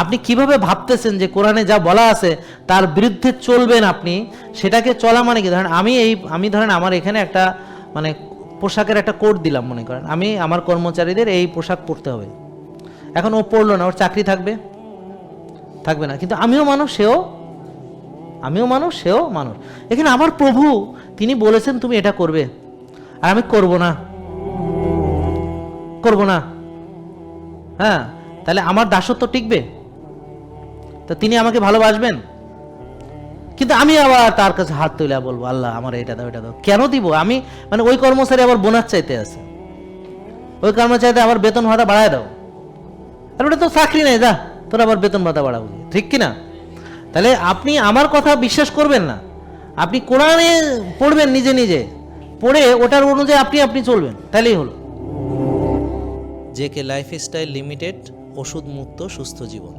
আপনি কিভাবে ভাবতেছেন যে কোরআনে যা বলা আছে তার বিরুদ্ধে চলবেন আপনি, সেটাকে চলা মানে কি? ধরেন আমি ধরেন আমার এখানে একটা মানে পোশাকের একটা কোড দিলাম, মনে করেন আমি আমার কর্মচারীদের এই পোশাক পরতে হবে। এখন ও পরলো না, ওর চাকরি থাকবে? থাকবে না। কিন্তু আমিও মানুষ, সেও মানুষ। এখানে আমার প্রভু তিনি বলেছেন তুমি এটা করবে, আর আমি করব না। হ্যাঁ, তাহলে আমার দাসত্ব টিকবে? তা তিনি আমাকে ভালোবাসবেন? কিন্তু আমি আবার তার কাছে হাত তুলে বলবো, আল্লাহ আমার এটা দাও, এটা দাও। কেন দিব? আমি মানে ওই কর্মচারী আবার বোনাস চাইতে আছে, ওই কর্মচারীতে আবার বেতন ভাতা বাড়ায় দাও। আর ওটা তো চাকরি নেই, যা তোর আবার বেতন ভাতা বাড়াবো, ঠিক কিনা? তাহলে আপনি আমার কথা বিশ্বাস করবেন না, আপনি কোরআনে পড়বেন, নিজে পড়ে ওটার অনুযায়ী আপনি চলবেন, তাহলেই হলো। জেকে লাইফস্টাইল লিমিটেড, ওষুধ মুক্ত সুস্থ জীবন।